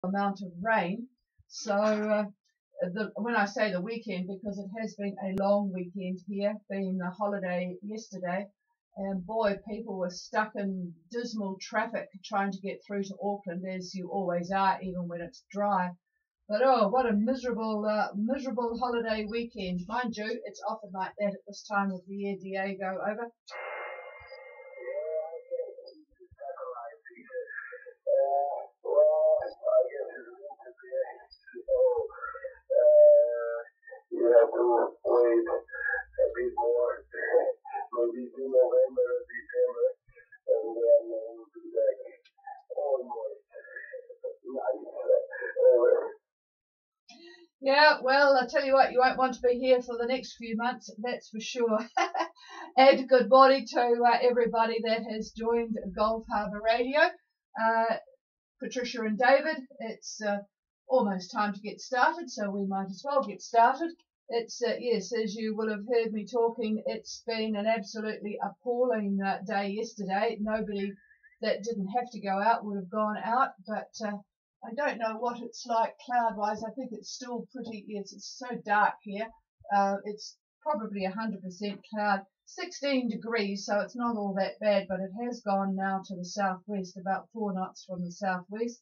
amount of rain. So when I say the weekend, because it has been a long weekend here, being the holiday yesterday, and boy, people were stuck in dismal traffic trying to get through to Auckland, as you always are, even when it's dry. But oh, what a miserable holiday weekend. Mind you, it's often like that at this time of the year. Diego, over. You have to wait a bit more, maybe to November or December, and then we'll be back almost nice. Yeah, well, I tell you what, you won't want to be here for the next few months, that's for sure. And good morning to everybody that has joined Gulf Harbour Radio. Patricia and David, it's almost time to get started, so we might as well get started. It's, yes, as you will have heard me talking, it's been an absolutely appalling day yesterday. Nobody that didn't have to go out would have gone out, but I don't know what it's like cloud-wise. I think it's still pretty, yes, it's so dark here. It's probably 100% cloud. 16 degrees, so it's not all that bad, but it has gone now to the southwest, about 4 knots from the southwest.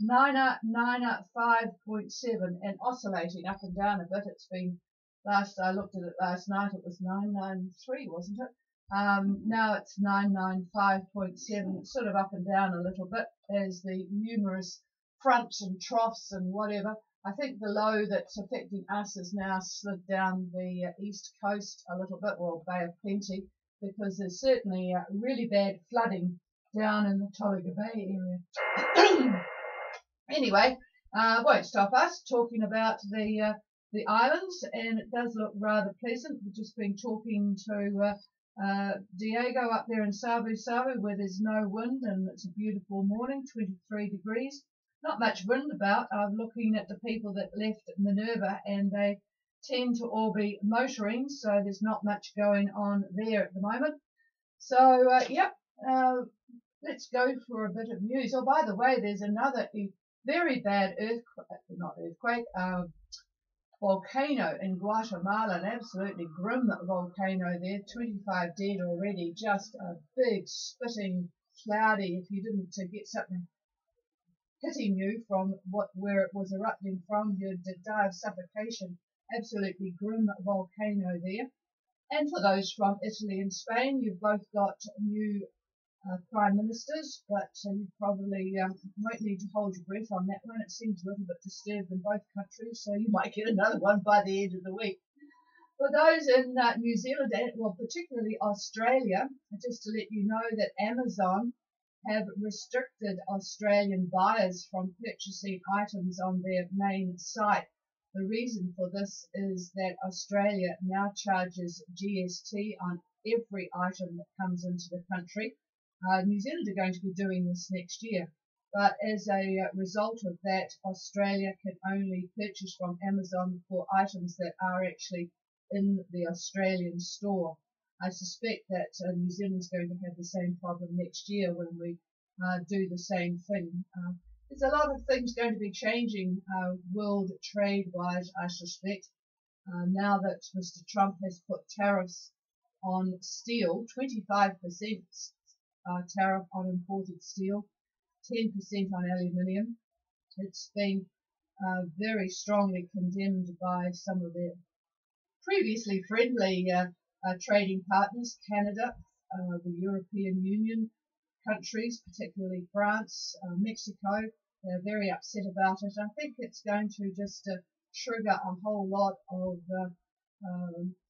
Nina 5.7 and oscillating up and down a bit. It's been, last I looked at it last night, it was 993, wasn't it? Now it's 995.7. It's sort of up and down a little bit as the numerous fronts and troughs and whatever. I think the low that's affecting us has now slid down the east coast a little bit, well, Bay of Plenty, because there's certainly really bad flooding down in the Tolaga Bay area. Anyway, won't stop us talking about the islands, and it does look rather pleasant. We've just been talking to Diego up there in Savu Savu, where there's no wind and it's a beautiful morning, 23 degrees. Not much wind about. I'm looking at the people that left Minerva, and they tend to all be motoring, so there's not much going on there at the moment. So, yep, let's go for a bit of news. Oh, by the way, there's another very bad volcano in Guatemala, an absolutely grim volcano there, 25 dead already, just a big, spitting, cloudy, if you didn't get something hitting you from where it was erupting from, you'd die of suffocation. Absolutely grim volcano there. And for those from Italy and Spain, you've both got new prime ministers, but you probably won't need to hold your breath on that one. It seems a little bit disturbed in both countries, so you might get another one by the end of the week. For those in New Zealand, well, particularly Australia, just to let you know that Amazon have restricted Australian buyers from purchasing items on their main site. The reason for this is that Australia now charges GST on every item that comes into the country. New Zealand are going to be doing this next year, but as a result of that, Australia can only purchase from Amazon for items that are actually in the Australian store. I suspect that New Zealand's going to have the same problem next year when we do the same thing. There's a lot of things going to be changing world trade-wise, I suspect, now that Mr. Trump has put tariffs on steel, 25% tariff on imported steel, 10% on aluminium. It's been very strongly condemned by some of their previously friendly trading partners, Canada, the European Union countries, particularly France, Mexico. They're very upset about it. I think it's going to just trigger a whole lot of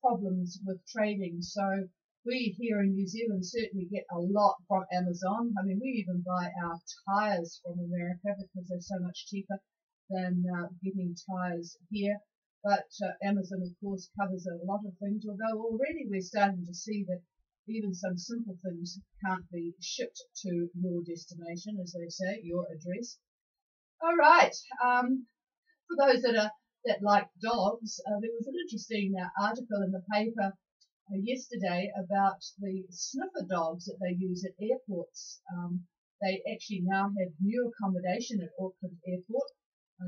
problems with trading. So we here in New Zealand certainly get a lot from Amazon. I mean, we even buy our tyres from America because they're so much cheaper than getting tyres here. But Amazon, of course, covers a lot of things, although already we're starting to see that even some simple things can't be shipped to your destination, as they say, your address. All right. For those that like dogs, there was an interesting article in the paper yesterday about the sniffer dogs that they use at airports. They actually now have new accommodation at Auckland Airport.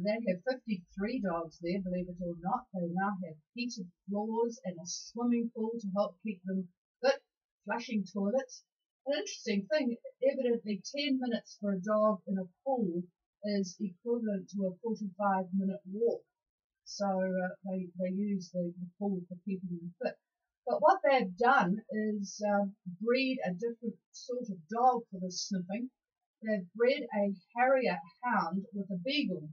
They have 53 dogs there, believe it or not. They now have heated floors and a swimming pool to help keep them fit, flushing toilets. An interesting thing, evidently 10 minutes for a dog in a pool is equivalent to a 45-minute walk. So they use the pool for keeping them fit. But what they've done is breed a different sort of dog for the sniffing. They've bred a Harrier hound with a beagle.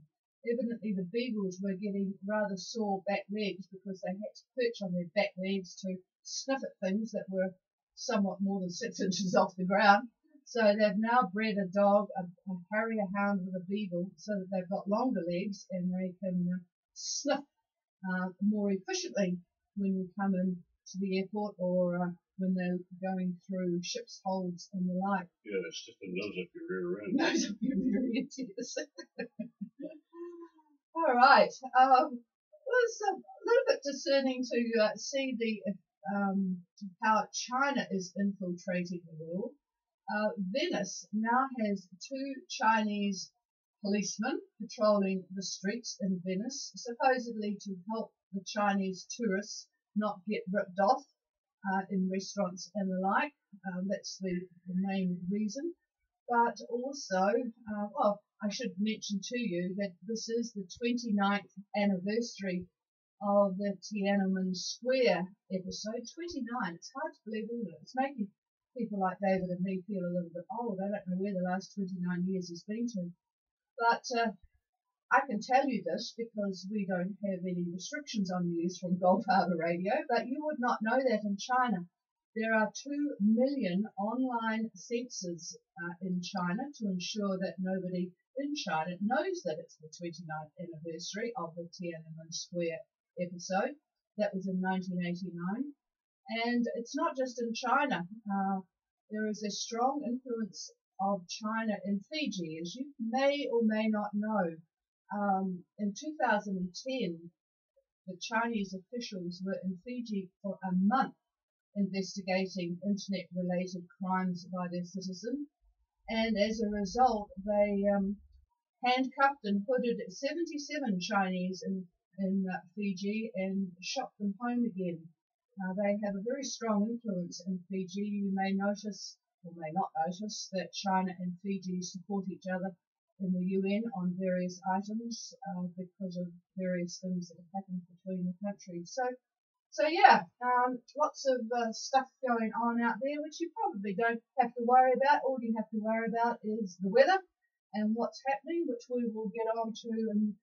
Evidently the beagles were getting rather sore back legs because they had to perch on their back legs to sniff at things that were somewhat more than 6 inches off the ground. So they've now bred a dog, a Harrier hound with a beagle, so that they've got longer legs and they can sniff more efficiently when you come in to the airport or when they're going through ships' holds and the like. Yeah, it's just a nose up your rear end. Nose up your rear end, yes. All right. Well, it's a little bit discerning to see how China is infiltrating the world. Venice now has 2 Chinese policemen patrolling the streets in Venice, supposedly to help the Chinese tourists not get ripped off in restaurants and the like. That's the main reason. But also, well, I should mention to you that this is the 29th anniversary of the Tiananmen Square episode. 29, it's hard to believe, isn't it? It's making people like David and me feel a little bit old. I don't know where the last 29 years has been to. But I can tell you this because we don't have any restrictions on news from Goldfather Radio, but you would not know that in China. There are 2 million online censors in China to ensure that nobody in China knows that it's the 29th anniversary of the Tiananmen Square episode. That was in 1989. And it's not just in China. There is a strong influence of China in Fiji, as you may or may not know. In 2010, the Chinese officials were in Fiji for a month investigating internet-related crimes by their citizens, and as a result, they handcuffed and hooded 77 Chinese in Fiji and shot them home again. They have a very strong influence in Fiji. You may notice, or may not notice, that China and Fiji support each other in the UN on various items because of various things that have happened between the countries. So yeah, lots of stuff going on out there, which you probably don't have to worry about. All you have to worry about is the weather and what's happening, which we will get on to in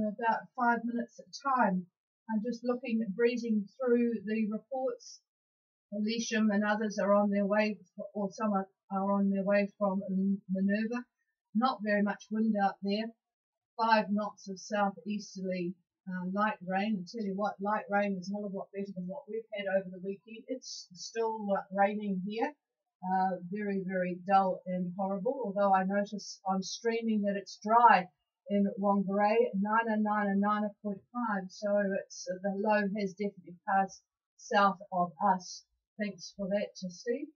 about 5 minutes at a time. I'm just breezing through the reports. Elisham and others are on their way, or some are on their way from Minerva. Not very much wind out there. 5 knots of southeasterly light rain. I tell you what, light rain is a hell of a lot better than what we've had over the weekend. It's still raining here. Very, very dull and horrible, although I notice on streaming that it's dry in Whangarei, 909 and 9.5, so it's the low has definitely passed south of us. Thanks for that, Steve.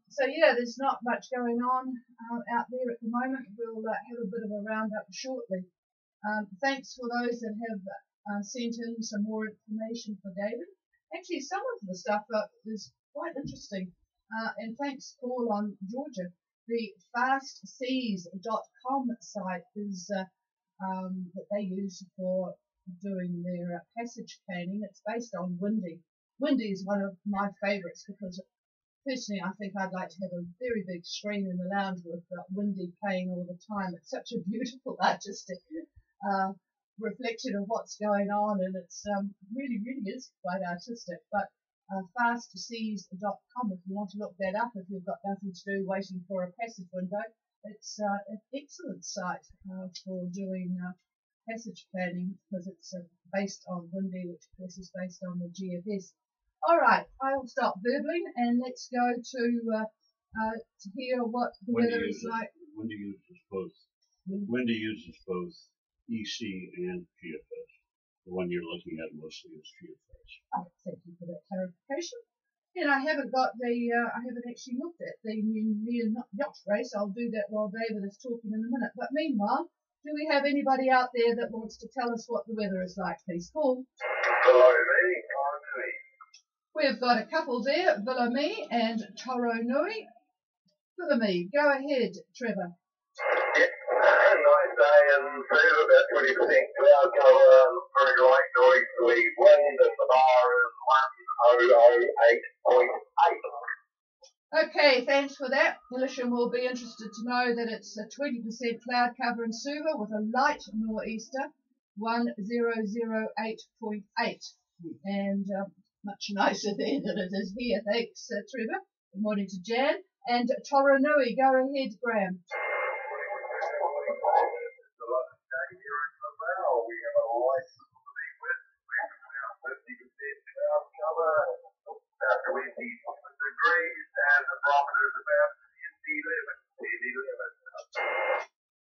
So yeah, there's not much going on out there at the moment. We'll have a bit of a roundup shortly. Thanks for those that have sent in some more information for David. Actually, some of the stuff is quite interesting. And thanks, Paul, on Georgia. The fastseas.com site is that they use for doing their passage planning. It's based on Windy. Windy is one of my favourites because personally I think I'd like to have a very big screen in the lounge with Windy playing all the time. It's such a beautiful artistic reflection of what's going on, and it's really, really is quite artistic. But fastseas.com, if you want to look that up, if you've got nothing to do waiting for a passage window, it's an excellent site for doing passage planning because it's based on Windy, which of course is based on the GFS. All right, I will stop burbling and let's go to hear what the weather is like. Windy uses both EC and GFS. The one you're looking at mostly is GFS. Oh, thank you for that clarification. And I haven't got I haven't actually looked at the new yacht race. I'll do that while David is talking in a minute. But meanwhile, do we have anybody out there that wants to tell us what the weather is like? Please call. Hello, me, Connie. We've got a couple there, Villamee and Toronui. Villamee, go ahead, Trevor. Yep, nice day and Suva, about 20% cloud cover, very light northerly wind, and the bar is 1008.8. Okay, thanks for that. Lisham will be interested to know that it's a 20% cloud cover in Suva with a light nor'easter, 1008.8. And much nicer there than it is here. Thanks, Trevor. Good morning to Jan. And Toronui, go ahead, Graham. We have a light northerly wind, 50% cloud cover, about 20 degrees, and the barometer is about 10-11.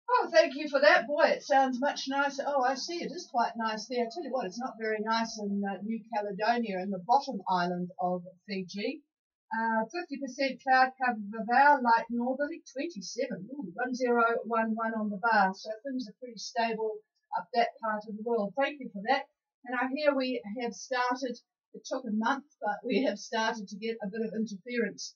Oh, thank you for that. Boy, it sounds much nicer. Oh, I see. It is quite nice there. I tell you what, it's not very nice in New Caledonia, in the bottom island of Fiji. 50% cloud cover Vavau, light northerly, 27. Ooh, 1011 on the bar. So things are pretty stable up that part of the world. Thank you for that. And I hear we have started, it took a month, but we have started to get a bit of interference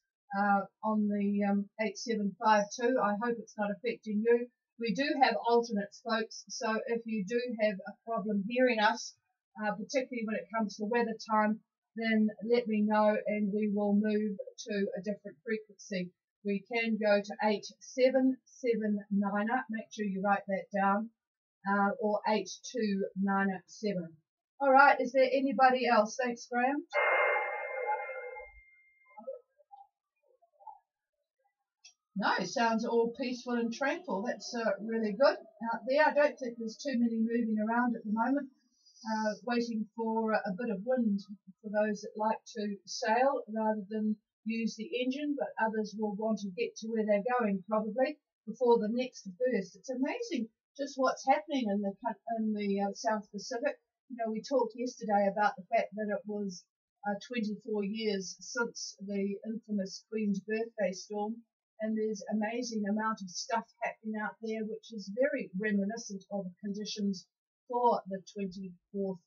on the 8752. I hope it's not affecting you. We do have alternates, folks, so if you do have a problem hearing us, particularly when it comes to weather time, then let me know and we will move to a different frequency. We can go to 8779, make sure you write that down, or 8297. All right, is there anybody else? Thanks, Graham. No, sounds all peaceful and tranquil. That's really good out there. I don't think there's too many moving around at the moment. Waiting for a bit of wind for those that like to sail rather than use the engine, but others will want to get to where they're going probably before the next burst. It's amazing just what's happening in the South Pacific. You know, we talked yesterday about the fact that it was 24 years since the infamous Queen's birthday storm, and there's amazing amount of stuff happening out there which is very reminiscent of conditions for the 24th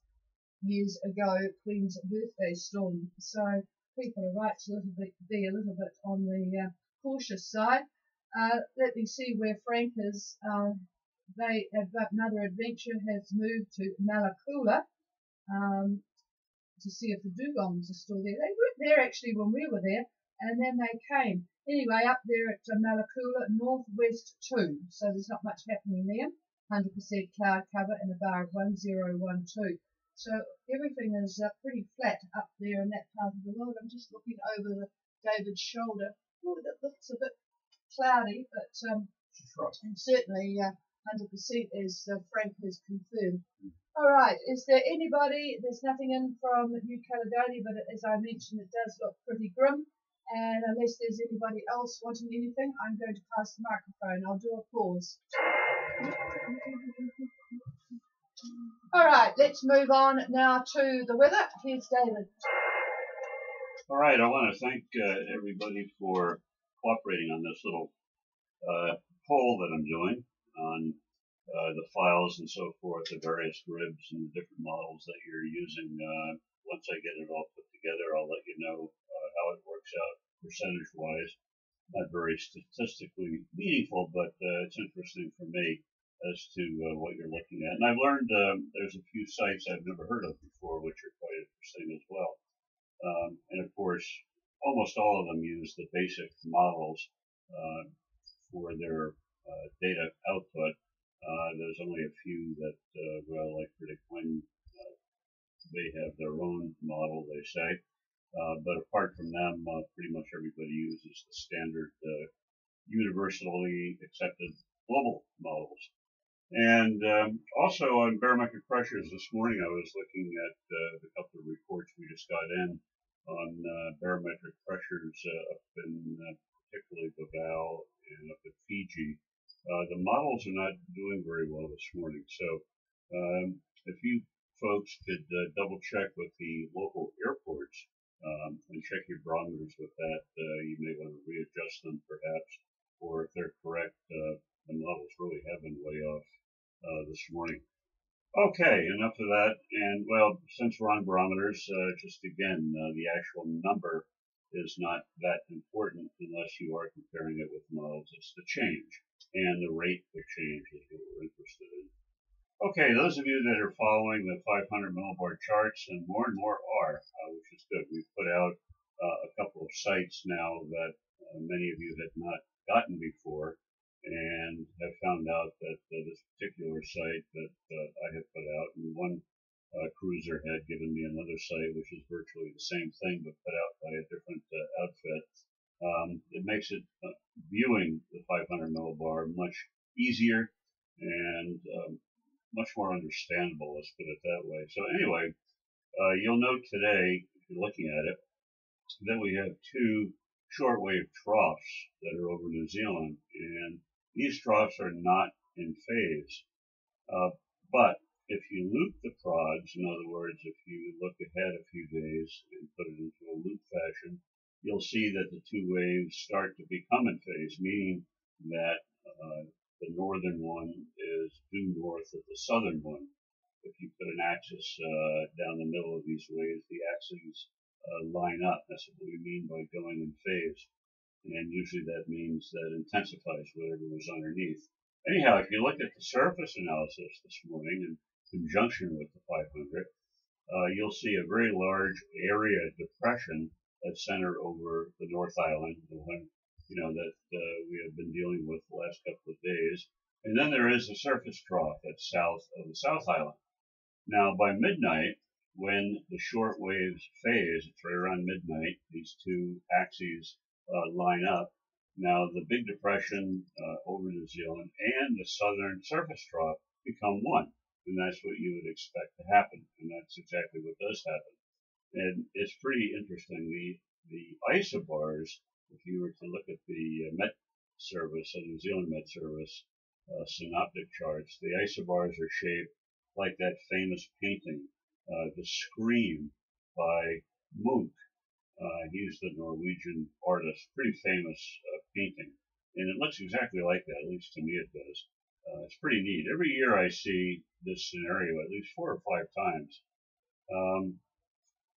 years ago Queen's birthday storm. So people are right to be a little bit on the cautious side. Let me see where Frank is. Another adventure has moved to Malakula to see if the dugongs are still there. They weren't there actually when we were there, and then they came. Anyway, up there at Malakula, northwest 2, so there's not much happening there. 100% cloud cover and a bar of 1012. So everything is pretty flat up there in that part of the world. I'm just looking over David's shoulder. Oh, that looks a bit cloudy, but and certainly 100% as Frank has confirmed. All right, is there anybody? There's nothing in from New Caledonia, but as I mentioned, it does look pretty grim. And unless there's anybody else wanting anything, I'm going to pass the microphone. I'll do a pause. All right, let's move on now to the weather. Here's David. All right, I want to thank everybody for cooperating on this little poll that I'm doing on the files and so forth, the various ribs and the different models that you're using. Once I get it all put together, I'll let you know how it works out percentage-wise. Not very statistically meaningful, but it's interesting for me as to what you're looking at. And I've learned there's a few sites I've never heard of before, which are quite interesting as well. And of course, almost all of them use the basic models for their data output. There's only a few that, like predict when they have their own model, they say. But apart from them, pretty much everybody uses the standard universally accepted global models. And also on barometric pressures this morning, I was looking at the couple of reports we just got in on barometric pressures up in particularly Vavau and up at Fiji. The models are not doing very well this morning. So if you folks could double check with the local airports and check your barometers with that. You may want to readjust them perhaps, or if they're correct, the models really have been way off this morning. Okay, enough of that. And well, since we're on barometers, just again, the actual number is not that important unless you are comparing it with models. It's the change and the rate of change is what we're interested in. Okay, those of you that are following the 500 millibar charts, and more are, which is good. We've put out a couple of sites now that many of you had not gotten before, and have found out that this particular site that I have put out, and one cruiser had given me another site which is virtually the same thing but put out by a different outfit. It makes it viewing the 500 millibar much easier and much more understandable, let's put it that way. So anyway, you'll note today, if you're looking at it, that we have two shortwave troughs that are over New Zealand, and these troughs are not in phase. But if you loop the prods, in other words, if you look ahead a few days and put it into a loop fashion, you'll see that the two waves start to become in phase, meaning that the northern one is due north of the southern one. If you put an axis down the middle of these waves, the axes line up. That's what we mean by going in phase. And usually that means that intensifies whatever was underneath. Anyhow, if you look at the surface analysis this morning in conjunction with the 500, you'll see a very large area depression that's centered over the North Island, the one that we have been dealing with the last couple of days. And then there is a surface trough that's south of the South Island. Now, by midnight, when the short waves phase, it's right around midnight, these two axes line up. Now, the big depression over New Zealand and the southern surface trough become one. And that's what you would expect to happen. And that's exactly what does happen. And it's pretty interesting. The isobars, if you were to look at the Met Service, the New Zealand Met Service synoptic charts, the isobars are shaped like that famous painting, The Scream by Munch. He's the Norwegian artist, pretty famous painting. And it looks exactly like that, at least to me it does. It's pretty neat. Every year I see this scenario at least 4 or 5 times.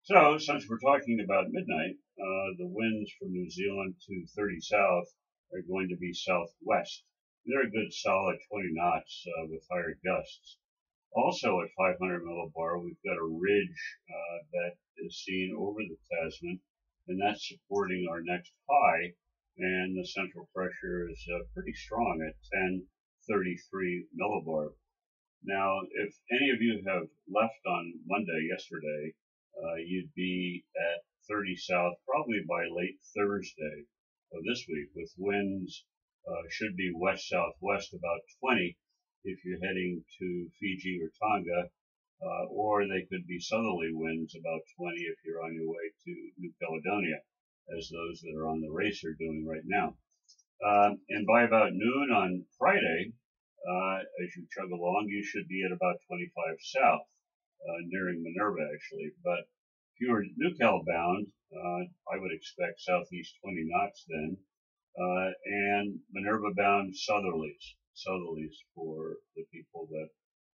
So, since we're talking about midnight, the winds from New Zealand to 30 south are going to be southwest. They're a good solid 20 knots with higher gusts. Also at 500 millibar, we've got a ridge that is seen over the Tasman, and that's supporting our next high, and the central pressure is pretty strong at 1033 millibar. Now, if any of you have left on Monday, yesterday, you'd be at 30 south probably by late Thursday of this week, with winds should be west-southwest about 20 if you're heading to Fiji or Tonga, or they could be southerly winds about 20 if you're on your way to New Caledonia, as those that are on the race are doing right now. And by about noon on Friday, as you chug along, you should be at about 25 south, nearing Minerva actually. But if you were New Cal bound, I would expect southeast 20 knots then, and Minerva bound southerlies for the people that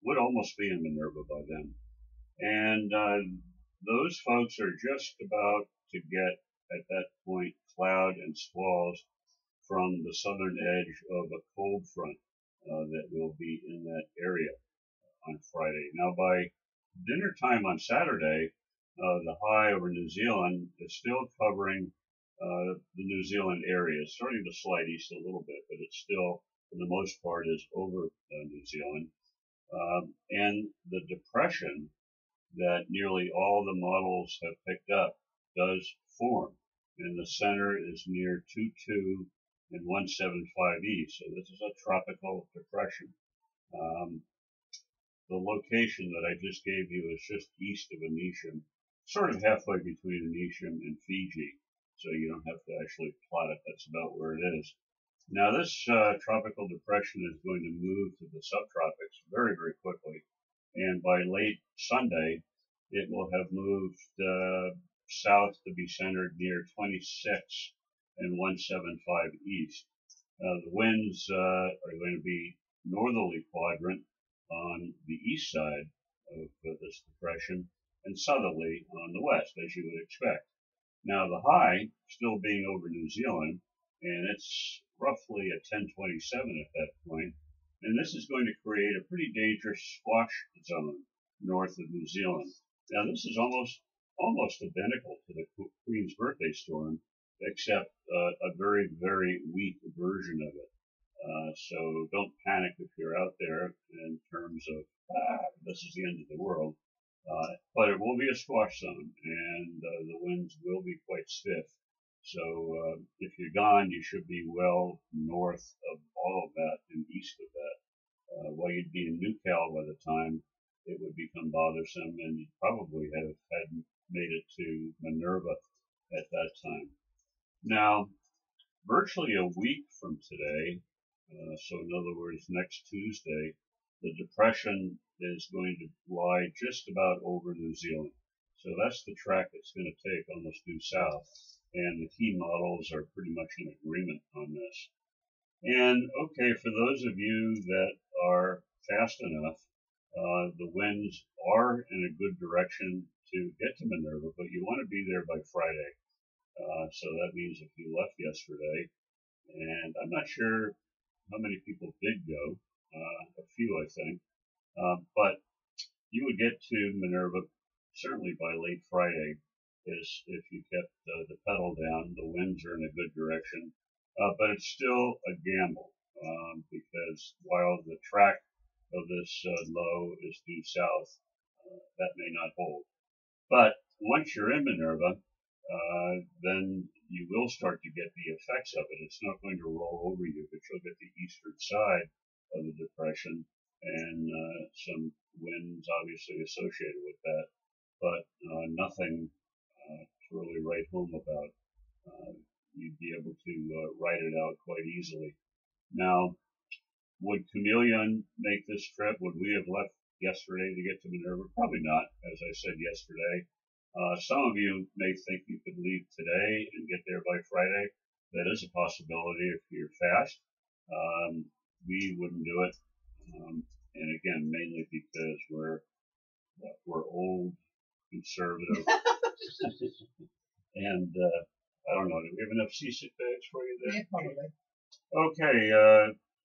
would almost be in Minerva by then. And those folks are just about to get, at that point, cloud and squalls from the southern edge of a cold front that will be in that area on Friday. Now, by dinner time on Saturday, the high over New Zealand is still covering the New Zealand area. It's starting to slide east a little bit, but it's still, for the most part, is over New Zealand. And the depression that nearly all the models have picked up does form. And the center is near 22 and 175E. So this is a tropical depression. The location that I just gave you is just east of Anisham, sort of halfway between Anisham and Fiji. So you don't have to actually plot it. That's about where it is. Now this tropical depression is going to move to the subtropics very, very quickly. And by late Sunday, it will have moved south to be centered near 26 and 175 east. The winds are going to be northerly quadrant on the east side of this depression and southerly on the west, as you would expect. Now the high still being over New Zealand, and it's roughly at 1027 at that point, and this is going to create a pretty dangerous squash zone north of New Zealand. Now this is almost identical to the Queen's birthday storm, except a very, very weak version of it. So don't panic if you're out there in terms of, this is the end of the world. But it will be a squash zone, and the winds will be quite stiff. So if you're gone, you should be well north of all of that and east of that. While you'd be in Newcastle by the time it would become bothersome, and you'd probably have had made it to Minerva at that time. Now, virtually a week from today, so in other words, next Tuesday, the depression is going to lie just about over New Zealand. So that's the track it's going to take, almost due south. And the key models are pretty much in agreement on this. And okay, for those of you that are fast enough, the winds are in a good direction to get to Minerva, but you want to be there by Friday. So that means if you left yesterday, and I'm not sure how many people did go, a few I think, but you would get to Minerva certainly by late Friday if you kept the pedal down. The winds are in a good direction, but it's still a gamble because while the track of this low is due south, that may not hold. But once you're in Minerva, then you will start to get the effects of it. It's not going to roll over you, but you'll get the eastern side of the depression and some winds obviously associated with that, but nothing to really write home about. You'd be able to write it out quite easily. Now, would Chameleon make this trip? Would we have left yesterday to get to Minerva? Probably not, as I said yesterday. Some of you may think you could leave today and get there by Friday. That is a possibility if you're fast. We wouldn't do it. And again, mainly because we're old, conservative, and I don't know. Do we have enough seasick bags for you there? Yeah, probably. Okay,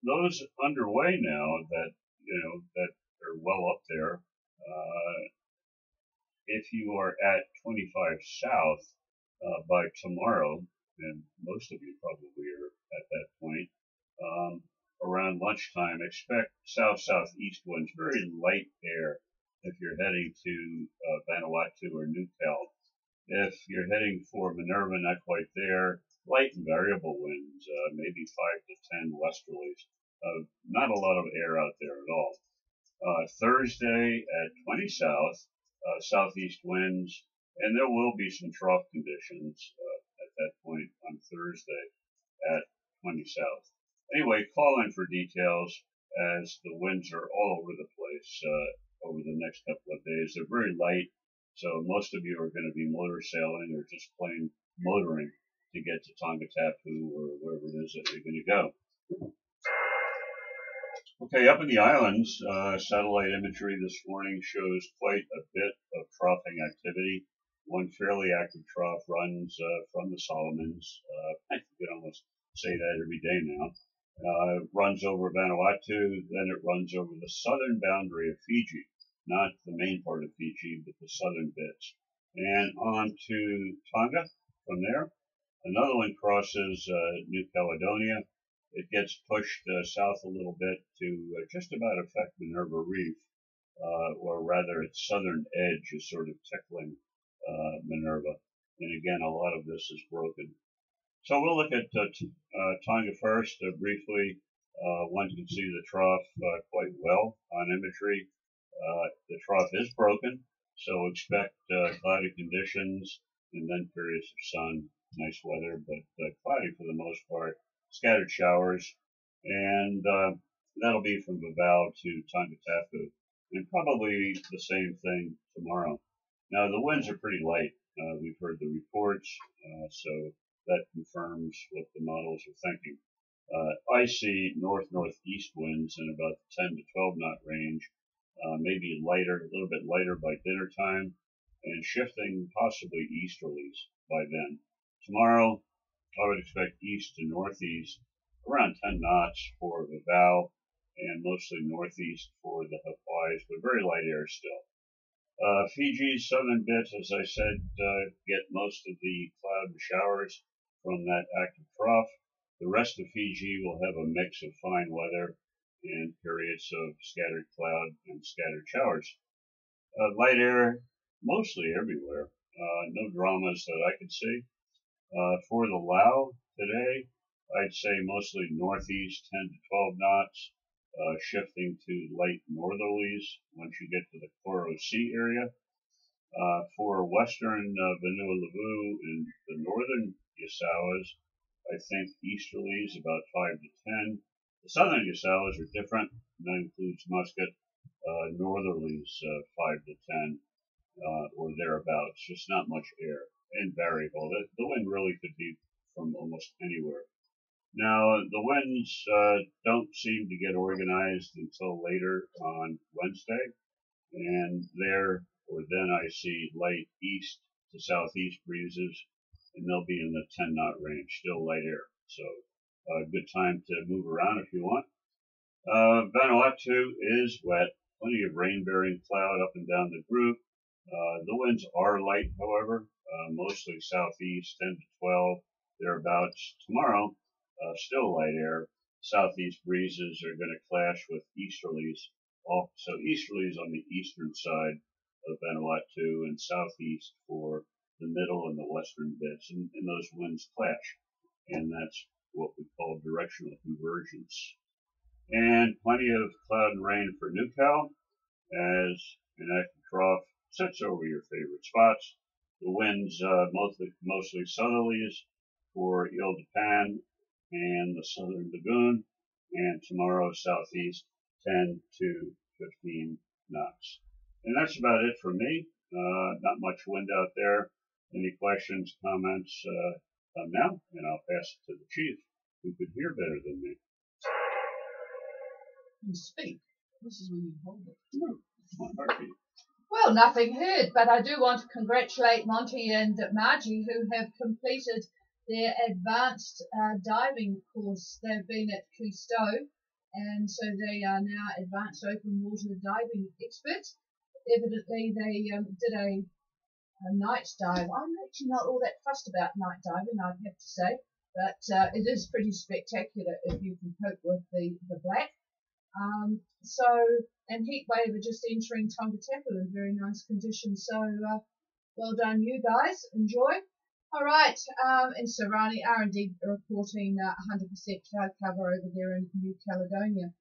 those underway now that that are well up there. If you are at 25 south by tomorrow, and most of you probably are at that point, around lunchtime, expect south-southeast winds, very light air if you're heading to Vanuatu or Newcastle. If you're heading for Minerva, not quite there, light and variable winds, maybe 5 to 10 westerlies. Not a lot of air out there at all. Thursday at 20 south, southeast winds, and there will be some trough conditions at that point on Thursday at 20 south. Anyway, call in for details as the winds are all over the place over the next couple of days. They're very light, so most of you are going to be motor sailing or just plain motoring to get to Tongatapu or wherever it is that you're going to go. Okay, up in the islands, satellite imagery this morning shows quite a bit of troughing activity. One fairly active trough runs from the Solomons. I could almost say that every day now. It runs over Vanuatu, then it runs over the southern boundary of Fiji, not the main part of Fiji, but the southern bits, and on to Tonga from there. Another one crosses New Caledonia. It gets pushed south a little bit to just about affect Minerva Reef, or rather its southern edge is sort of tickling Minerva. And again, a lot of this is broken. So we'll look at Tonga first briefly. One can see the trough quite well on imagery. The trough is broken, so expect cloudy conditions and then periods of sun, nice weather, but cloudy for the most part. Scattered showers, and that'll be from Vavau to Tongatapu, and probably the same thing tomorrow. Now the winds are pretty light, We've heard the reports, so that confirms what the models are thinking. I see north-northeast winds in about the 10 to 12 knot range, maybe lighter, a little bit lighter by dinner time, and shifting possibly easterlies by then. Tomorrow, I would expect east to northeast, around 10 knots for Vavau, and mostly northeast for the Hawaii's, but very light air still. Fiji's southern bits, as I said, get most of the cloud and showers from that active trough. The rest of Fiji will have a mix of fine weather and periods of scattered cloud and scattered showers. Light air mostly everywhere. No dramas that I could see. For the Lau today, I'd say mostly northeast 10 to 12 knots, shifting to light northerlies once you get to the Koro Sea area. For western Vanuatu and the northern Yasawas, I think easterlies about 5 to 10. The southern Yasawas are different, and that includes Muscat. Northerlies 5 to 10 or thereabouts, just not much air and variable. The wind really could be from almost anywhere. Now, the winds don't seem to get organized until later on Wednesday, and then I see light east to southeast breezes, and they'll be in the 10 knot range, still light air. So, good time to move around if you want. Vanuatu is wet, plenty of rain-bearing cloud up and down the group. The winds are light, however, mostly southeast 10 to 12, thereabouts. Tomorrow, still light air. Southeast breezes are going to clash with easterlies. So easterlies on the eastern side of Vanuatu and southeast for the middle and the western bits, and those winds clash. And that's what we call directional convergence. And plenty of cloud and rain for Nukau as an active trough sits over your favorite spots. The winds mostly southerlies for Ile de Pan and the southern lagoon, and tomorrow southeast 10 to 15 knots. And that's about it for me. Not much wind out there. Any questions, comments, come now, and I'll pass it to the chief, who could hear better than me. You speak. This is when you hold it. No, it's my heartbeat. Well, nothing heard, but I do want to congratulate Monty and Margie, who have completed their advanced diving course. They've been at Cousteau, and so they are now advanced open water diving experts. Evidently, they did a night dive. I'm actually not all that fussed about night diving, I'd have to say, but it is pretty spectacular if you can cope with the black. And Heatwave are just entering Tongatapu in very nice conditions. So, well done, you guys. Enjoy. All right. And Serani are indeed reporting 100% cloud cover over there in New Caledonia.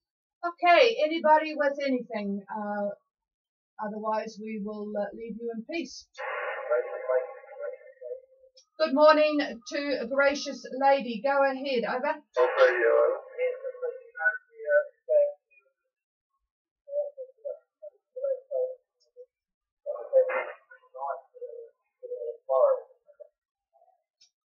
Okay. Anybody with anything? Otherwise, we will leave you in peace. Good morning to a gracious lady. Go ahead. Over.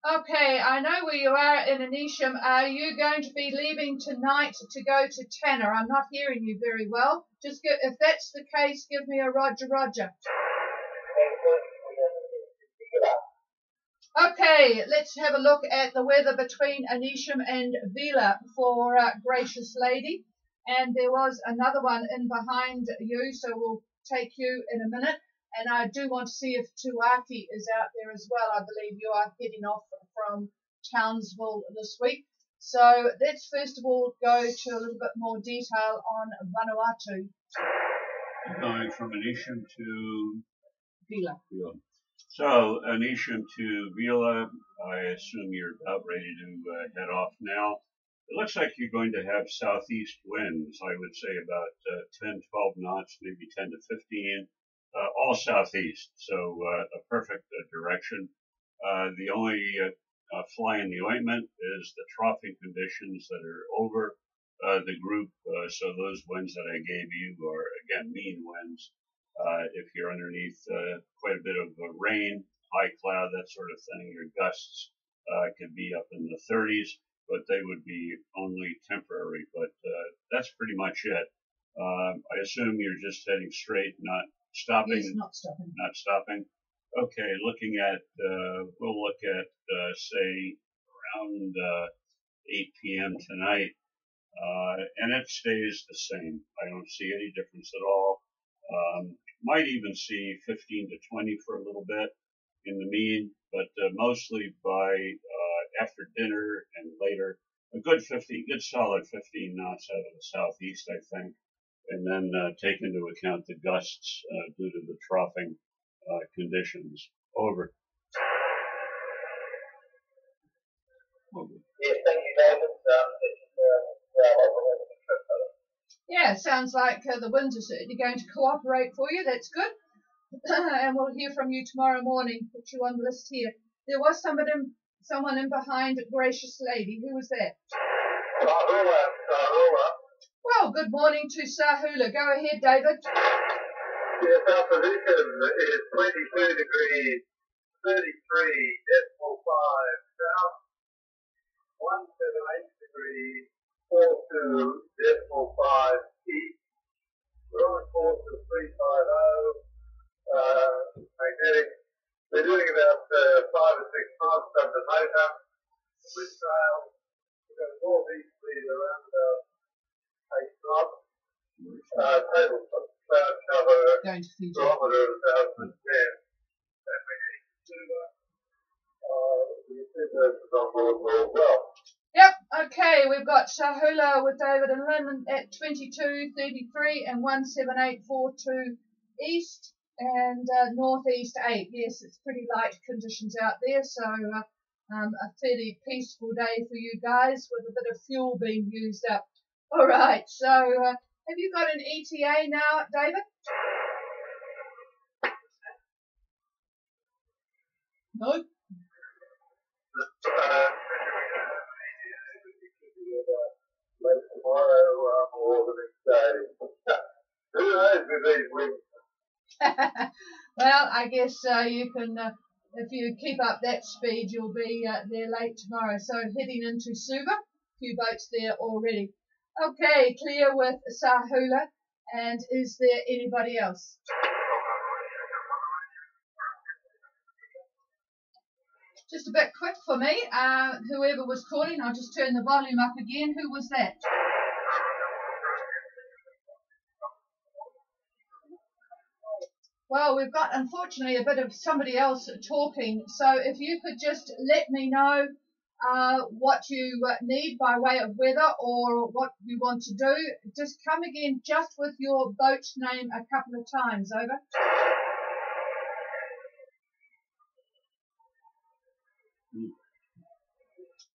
Okay, I know where you are in Anisham. Are you going to be leaving tonight to go to Tanner? I'm not hearing you very well. Just if that's the case, give me a Roger, Roger. Okay, let's have a look at the weather between Anisham and Vila for gracious lady. And there was another one in behind you, so we'll take you in a minute. And I do want to see if Tuaki is out there as well. I believe you are heading off from Townsville this week. So let's first of all go to a little bit more detail on Vanuatu. Going from Anisham to Vila. So Anisham to Vila, I assume you're about ready to head off now. It looks like you're going to have southeast winds, I would say about 10, 12 knots, maybe 10 to 15. All southeast, so a perfect direction. The only fly in the ointment is the troughing conditions that are over the group. So those winds that I gave you are, again, mean winds. If you're underneath quite a bit of rain, high cloud, that sort of thing. Your gusts could be up in the 30s, but they would be only temporary. But that's pretty much it. I assume you're just heading straight, not stopping. Yes, not stopping. Not stopping. Okay, looking at, we'll look at, say, around 8 p.m. tonight, and it stays the same. I don't see any difference at all. Might even see 15 to 20 for a little bit in the mean, but mostly by after dinner and later, a good solid 15 knots out of the southeast, I think, and then take into account the gusts due to the troughing conditions. Over. Yes, thank you, David. Yeah, sounds like the winds are certainly going to cooperate for you. That's good. And we'll hear from you tomorrow morning. Put you on the list here. There was someone in behind, gracious lady. Who was that? Sahula. Well, good morning to Sahula. Go ahead, David. Yes, our position is 22 degrees, 33 decimal 5 south, 178 degrees, 42 decimal 5 east. We're on course of 350, magnetic. We're doing about 5 or 6 knots under motor with sail. We've got northeasterly around about 8 knots. Total cloud cover Going to Fiji. barometer of 1,010. And we need to the two persons on board all well. Yep, okay, we've got Sahula with David and Lynn at 22:33 and 17842 east and northeast 8. Yes, it's pretty light conditions out there, so a fairly peaceful day for you guys with a bit of fuel being used up. All right, so have you got an ETA now, David? No. Late tomorrow or the next day. Who knows with these winds? Well, I guess you can, if you keep up that speed, you'll be there late tomorrow. So heading into Suva, a few boats there already. Okay, clear with Sahula. And is there anybody else? Just a bit quick for me. Whoever was calling, I'll just turn the volume up again. Who was that? Well, we've got, unfortunately, a bit of somebody else talking. So if you could just let me know what you need by way of weather or what you want to do. Just come again just with your boat name a couple of times. Over.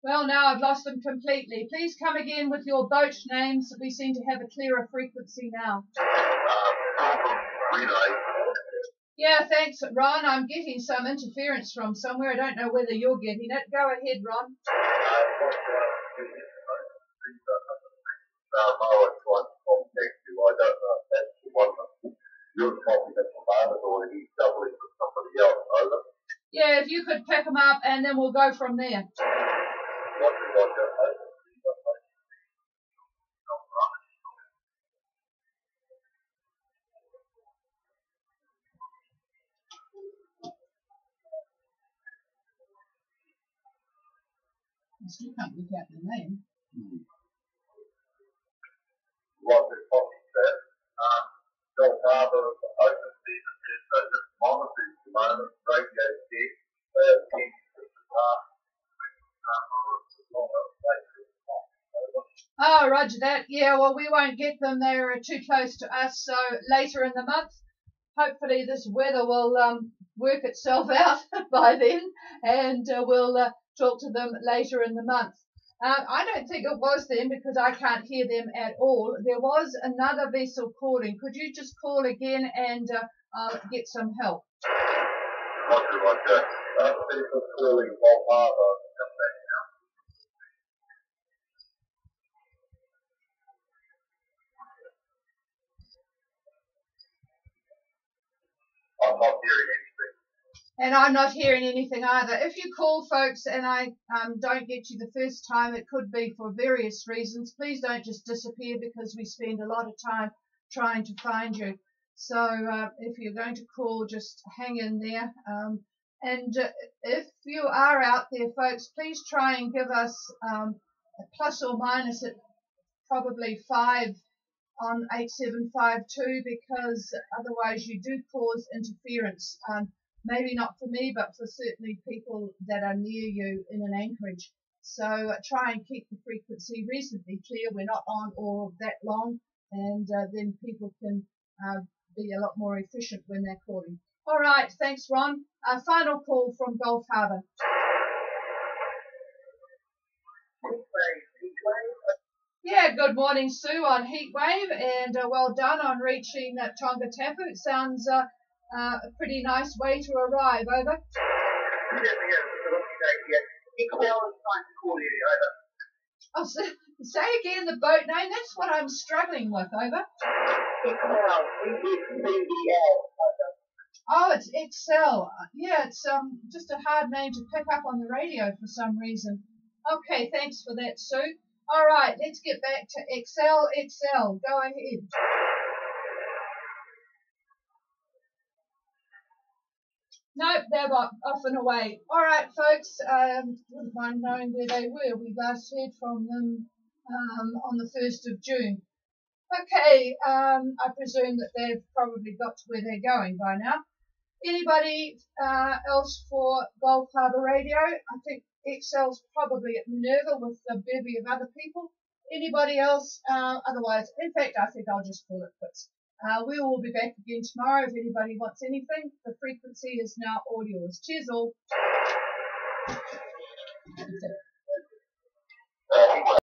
Well, now I've lost them completely. Please come again with your boat names. We seem to have a clearer frequency now. Relay. Yeah, thanks, Ron. I'm getting some interference from somewhere. I don't know whether you're getting it. Go ahead, Ron. I don't know if that's the one that you're talking at the moment or he's doubling for somebody else. Over. Yeah, if you could pick them up and then we'll go from there. I still can't look out the name. Roger Coffee said, Bell Harbour open season is just monitoring at the moment, radio gig, Oh, roger that. Yeah, well, we won't get them. They're too close to us. So later in the month, hopefully this weather will work itself out by then, and we'll talk to them later in the month. I don't think it was them because I can't hear them at all. There was another vessel calling. Could you just call again and get some help? Roger. People calling Bell Harbour. I'm not hearing anything. And I'm not hearing anything either. If you call, folks, and I don't get you the first time, it could be for various reasons. Please don't just disappear, because we spend a lot of time trying to find you. So if you're going to call, just hang in there. And if you are out there, folks, please try and give us a plus or minus at probably 5 on 8752, because otherwise you do cause interference. Maybe not for me, but for certainly people that are near you in an anchorage. So try and keep the frequency reasonably clear. We're not on all of that long, and then people can be a lot more efficient when they're calling. All right, thanks, Ron. Final call from Gulf Harbour. Yeah, good morning, Sue, on Heatwave, and well done on reaching Tongatapu. It sounds a pretty nice way to arrive. Over. Oh, say again the boat name. That's what I'm struggling with. Over. Oh, it's Excel. Yeah, it's just a hard name to pick up on the radio for some reason. Okay, thanks for that, Sue. All right, let's get back to Excel. Excel, go ahead. Nope, they're off and away. All right, folks, wouldn't mind knowing where they were. We last heard from them on the 1st of June. Okay, I presume that they've probably got to where they're going by now. Anybody else for Gulf Harbour Radio? I think Excel's probably at Minerva with a bevy of other people. Anybody else? Otherwise, in fact, I think I'll just call it quits. We will be back again tomorrow if anybody wants anything. The frequency is now all yours. Cheers all.